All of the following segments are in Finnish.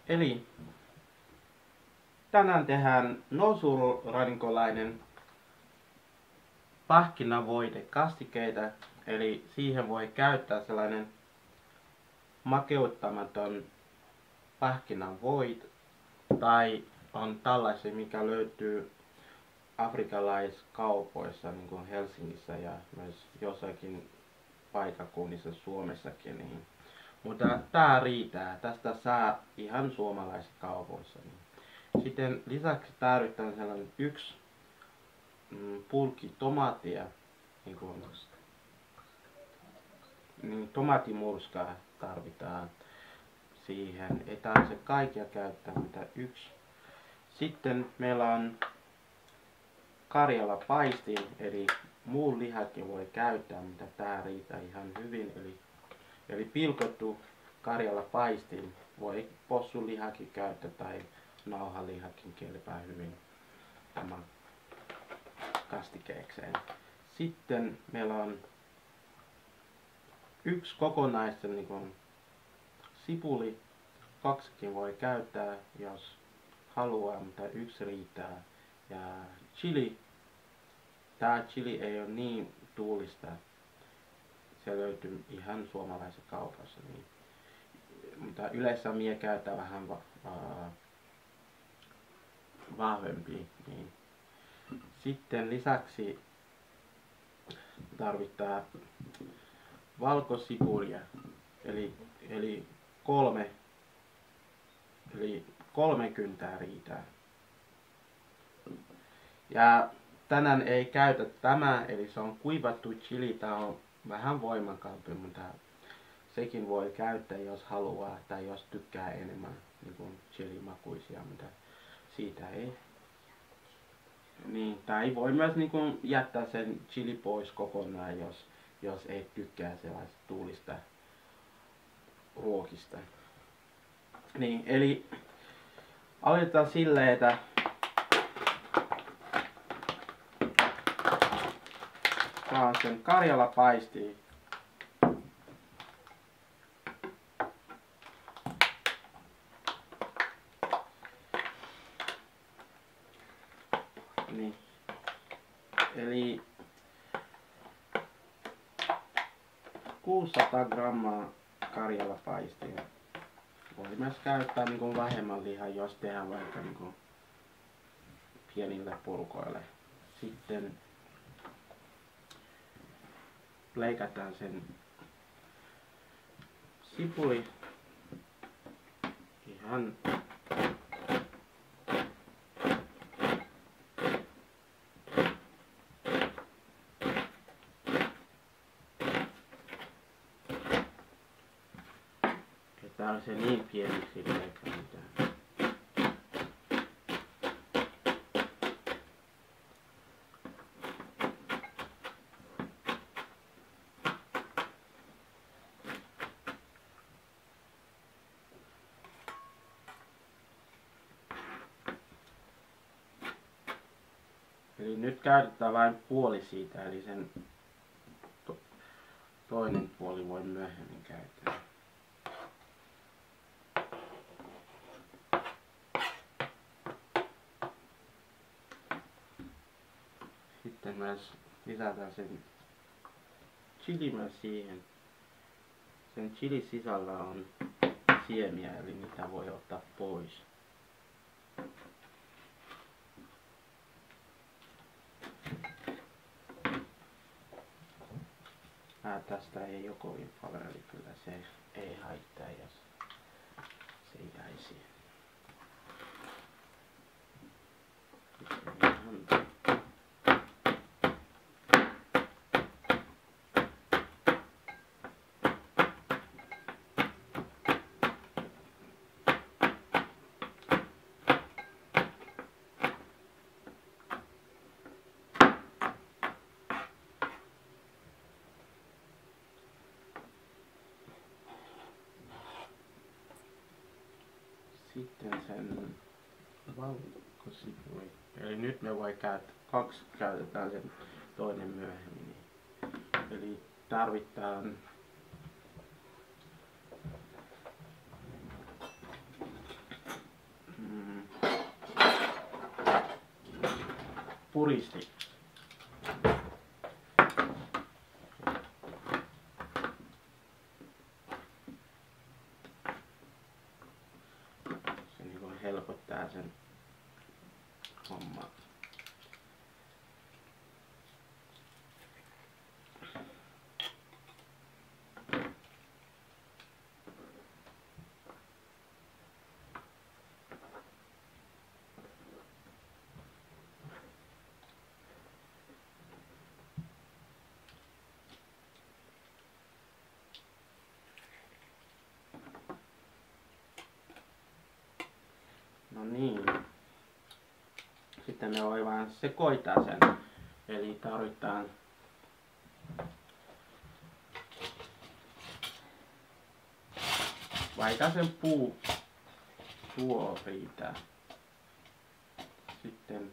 Eli tänään tehdään nousuraninkolainen pähkinävoide kastikeita. Eli siihen voi käyttää sellainen makeuttamaton pähkinänvoid tai on tällaisia, mikä löytyy afrikalaiskaupoissa niin kuin Helsingissä ja myös jossakin paikakunnissa Suomessakin. Niin. Mutta tää riittää. Tästä saa ihan suomalaisissa kaupoissa. Niin. Sitten lisäksi tarvitaan sellainen yksi pulkki tomaattia, niin tomaattimurskaa tarvitaan siihen. Ei tarvitse kaikkia käyttää, mitä yksi. Sitten meillä on Karjala paisti, eli muun lihakin voi käyttää, mitä tää riittää ihan hyvin. Eli pilkottu Karjala paistin voi possulihakin käyttää tai nauhalihakin kelpaa hyvin tämän kastikeekseen. Sitten meillä on yksi kokonaisten niin kuin sipuli, kaksikin voi käyttää jos haluaa, mutta yksi riittää. Ja chili, tää chili ei ole niin tuulista, se löytyy ihan suomalaisessa kaupassa, niin, mutta yleensä mie käytän vähän vahvempi. Niin. Sitten lisäksi tarvitaan valkosipulia, eli 30 riittää. Ja tänään ei käytä tämä, eli se on kuivattu chili, tää on vähän voimakkaampi, mutta sekin voi käyttää jos haluaa tai jos tykkää enemmän niin kuin chilimakuisia, mutta siitä ei. Niin, tai voi myös niin kuin jättää sen chili pois kokonaan, jos ei tykkää sellaista tuulista ruokista. Niin, eli aloitetaan silleen, että saa sen Karjala paistii. Niin. Eli 600 grammaa Karjala paistia. Voi myös käyttää niin kuin vähemmän lihaa, jos tehdään vaikka niin kuin pienille purkoille. Sitten leikataan sen sipuli ihan tää on se niin pieniksi leikkaa. Eli nyt käytetään vain puoli siitä, eli sen toinen puoli voi myöhemmin käyttää. Sitten myös lisätään sen chili myös siihen. Sen chili sisällä on siemiä, eli niitä voi ottaa pois. Tästä ei ole kovin paljon, eli kyllä se ei haittaa, jos se jäisi. Sitten sen valkosipuli. Eli nyt me voi käyttää, kaksi käytetään sen toinen myöhemmin. Eli tarvitaan puristi. Se niinku helpottaa sen hommaa. No niin. Sitten me voi vaan sekoittaa sen. Eli tarvitaan vaikka sen tuo riittää. Sitten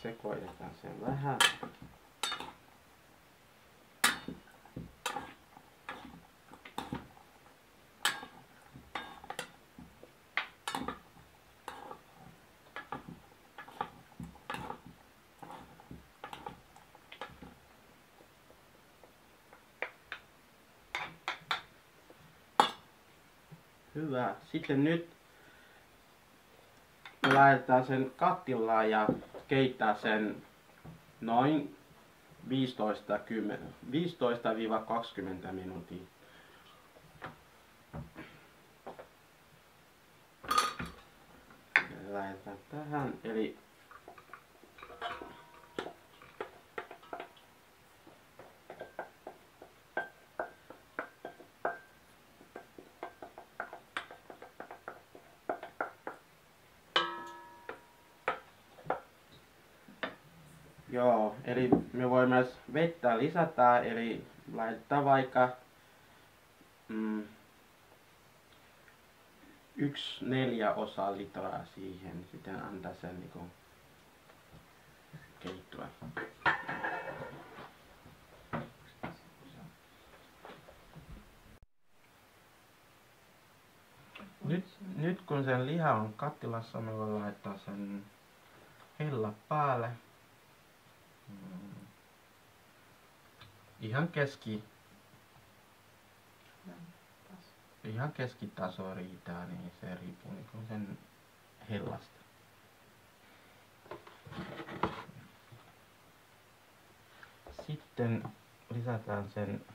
sekoitetaan sen vähän. Hyvä. Sitten nyt me laitetaan sen kattilaan ja keittää sen noin 15-20 minuuttia. Laitetaan tähän, eli joo, eli me voimme myös vettä lisätä, eli laittaa vaikka 1/4 litraa siihen, sitten antaa sen niinku keittyä. Nyt kun sen liha on kattilassa, me voimme laittaa sen hella päälle. Ihan keskitaso riittää, niin se riippuu niinku sen hellasta. Sitten lisätään sen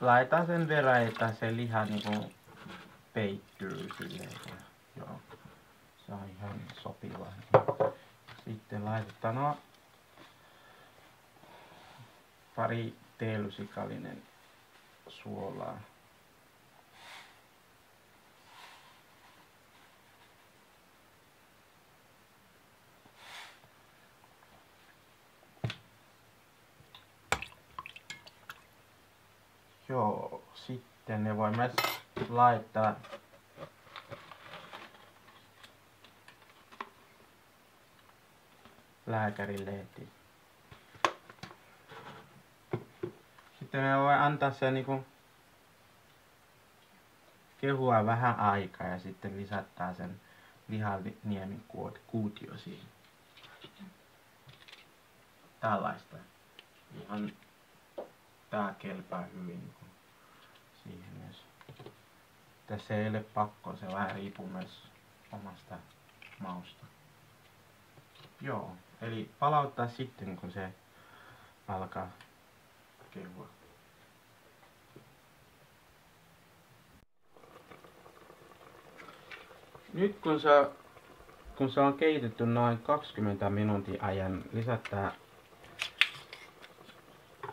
laitetaan sen verran, että se liha niinku peittyy silleen. Joo. Se on ihan sopivaa. Sitten laitetaan pari teelusikallinen suolaa. Joo, sitten ne voi myös laittaa lääkärilehti. Sitten me voi antaa se niinku kehua vähän aikaa ja sitten lisätään sen lihaniemen kuutio siihen. Tällaista. Ihan tää kelpaa hyvin siihen myös. Tässä ei ole pakko, se vähän riippuu myös omasta mausta. Joo, eli palauttaa sitten kun se alkaa kehua. Nyt kun se on keitetty noin 20 minuutin ajan, lisätään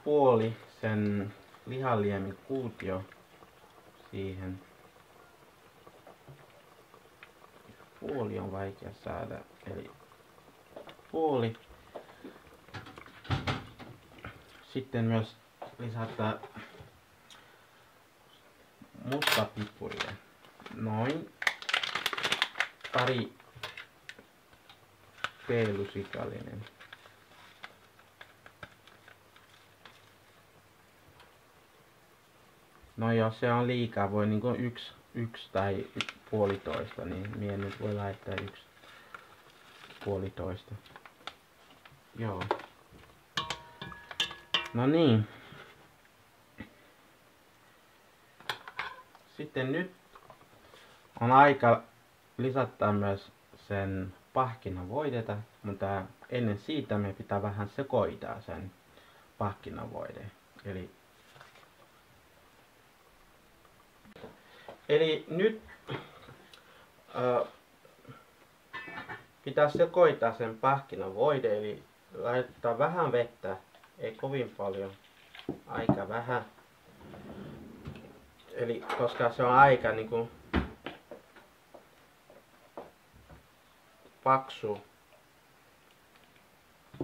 puoli sen lihaliemen kuutio siihen. Puoli on vaikea saada, eli puoli. Sitten myös lisätään mustapipuria. Noin pari teelusikallinen. No jos se on liikaa, voi niinku yksi tai puolitoista, niin mie nyt voi laittaa 1,5. Joo. No niin. Sitten nyt on aika lisätä myös sen pahkinavoidetta, mutta ennen siitä me pitää vähän sekoittaa sen pahkinavoide. Eli nyt pitää sekoittaa sen pahkinavoide, eli laittaa vähän vettä, ei kovin paljon, aika vähän. Eli koska se on aika niinku paksu,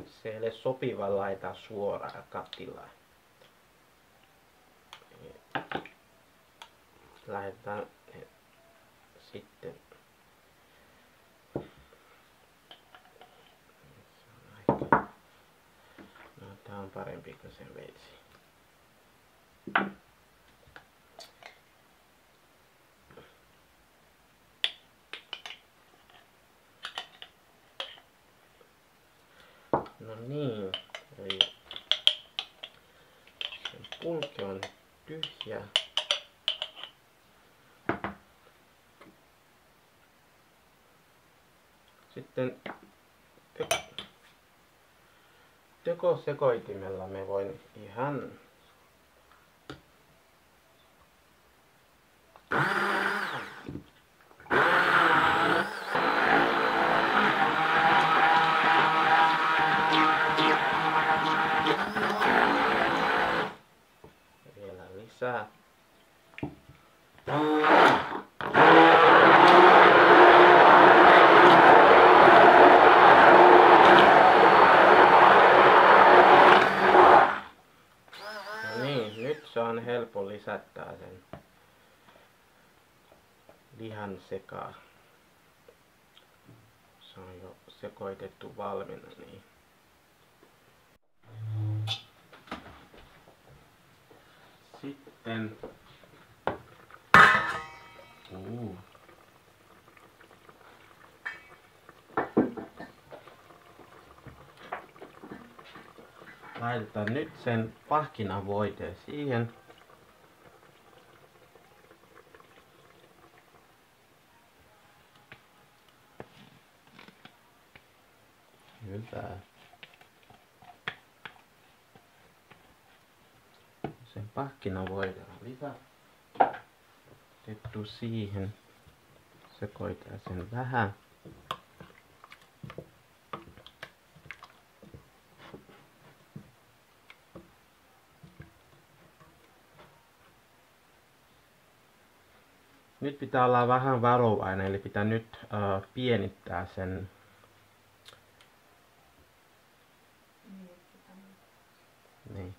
se ei ole sopiva laittaa suoraan kattilaan. Laitetaan sitten. No, tää on parempi kuin sen veitsi. No niin, eli sen pulkki on tyhjä. Sitten tekosekoitimella me voin ihan vielä lisää. Se on helppo lisätä sen lihan sekaan. Se on jo sekoitettu valmiina. Niin. Sitten laitetaan nyt sen pahkinavoide siihen. Hyvä. Sen pahkinavoide on lisätty siihen. Sekoitetaan sen vähän. Nyt pitää olla vähän varovainen, eli pitää nyt pienittää sen. Niin.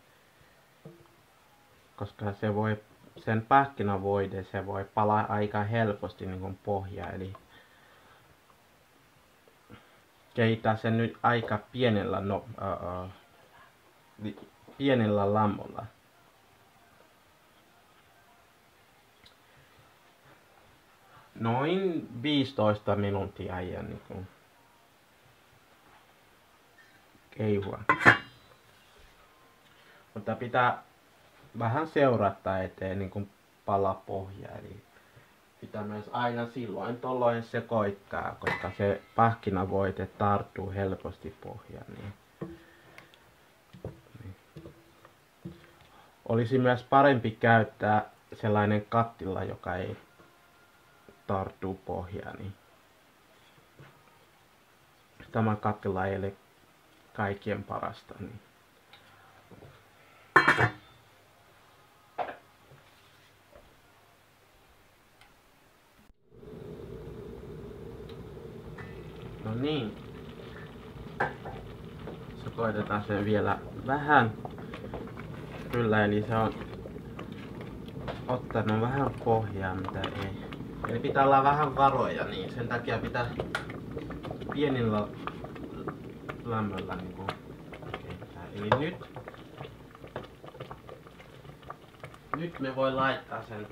Koska se voi, sen pahkinavoide, se voi palaa aika helposti niin kuin pohja, eli kehittää sen nyt aika pienellä lammolla. Noin 15 minuuttia ja niin kuin keihua. Mutta pitää vähän seurata, ettei niin kuin pala pohja. Eli pitää myös aina silloin tolloin sekoittaa, koska se pahkinavoide tarttuu helposti pohjaan. Niin. Olisi myös parempi käyttää sellainen kattila, joka ei tarttuu pohjaan. Niin. Tämä kattila ei ole kaikkien parasta. Niin. No niin. Sekoitetaan sen vielä vähän. Kyllä, eli se on ottanut vähän pohjaa, mitä ei. Eli pitää olla vähän varoja, niin sen takia pitää pienillä lämmöllä niin keittää. Eli nyt Nyt me voi laittaa sen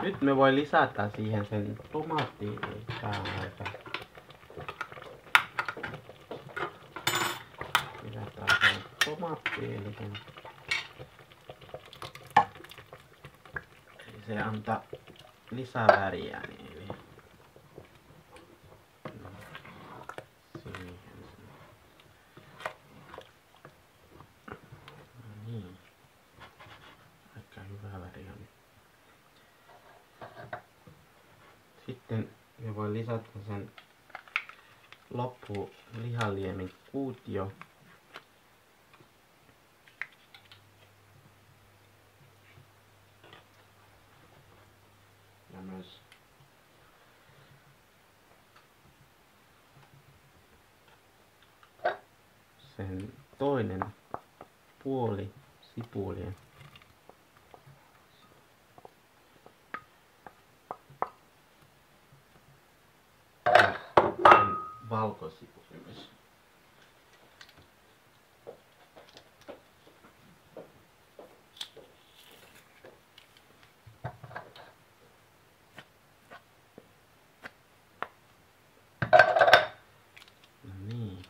Nyt me voi lisätä siihen sen tomaatti päälle. Lisätään sen tomaattiöljyn. Eli se antaa lisää väriä niin. Siihen. No niin. Aika hyvä väri on. Sitten me voi lisätä sen loppu lihaliemin kuutio. Ja myös sen toinen puoli sipulia. Ja sen valkosipuli myös. No niin.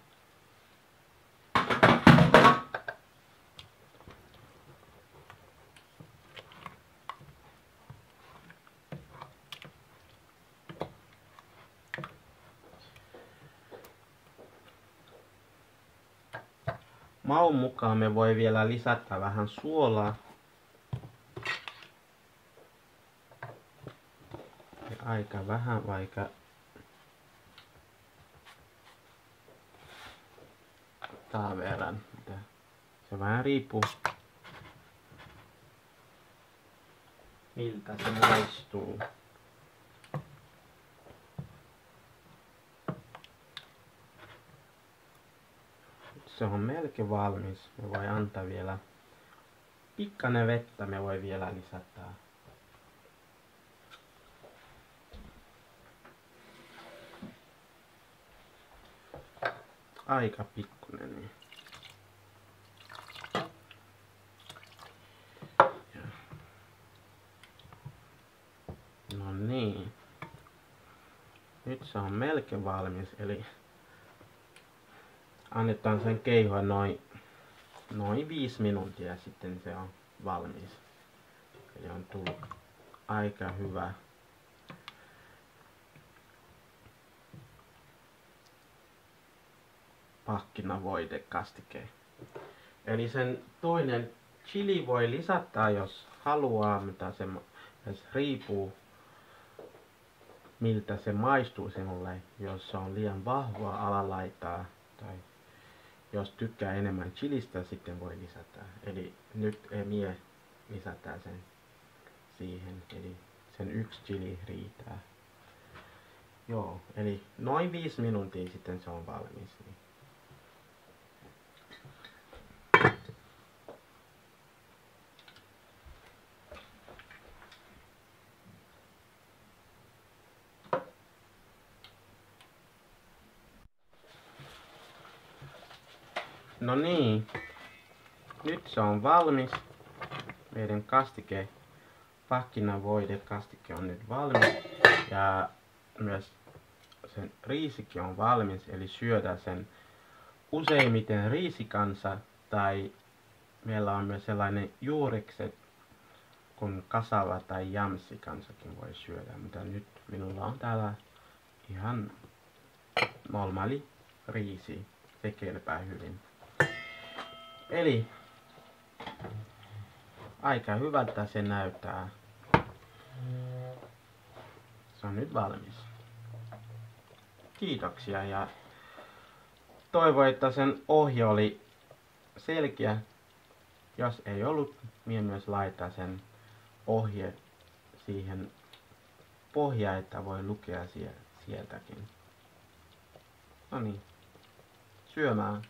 Maun mukaan me voi vielä lisätä vähän suolaa. Ja aika vähän vaikka tämän verran. Se vähän riippuu miltä se maistuu. Se on melkein valmis. Me voi antaa vielä pikkainen vettä, me voi vielä lisätä. Aika pikkuinen. Niin. No niin. Nyt se on melkein valmis, eli annetaan sen keihua noin 5 minuuttia ja sitten se on valmis. Eli on tullut aika hyvä. Pahkinavoidekastike. Eli sen toinen chili voi lisätä, jos haluaa, mitä se riippuu miltä se maistuu sinulle, jos se on liian vahvaa alalaitaa tai jos tykkää enemmän chilistä, sitten voi lisätä. Eli nyt mie lisätään sen siihen, eli sen 1 chili riittää. Joo, eli noin 5 minuuttia sitten se on valmis. Niin. No niin, nyt se on valmis. Meidän kastike, pahkinavoidekastike on nyt valmis. Ja myös sen riisikin on valmis, eli syödään sen useimmiten riisikansa. Tai meillä on myös sellainen juurekset, kun kasava tai jamsi kansakin voi syödä. Mutta nyt minulla on täällä ihan normaali riisi. Se kelpaa hyvin. Eli aika hyvältä se näyttää. Se on nyt valmis. Kiitoksia ja toivon, että sen ohje oli selkeä. Jos ei ollut, minä myös laitan sen ohje siihen pohjaan, että voi lukea sieltäkin. No niin, syömään.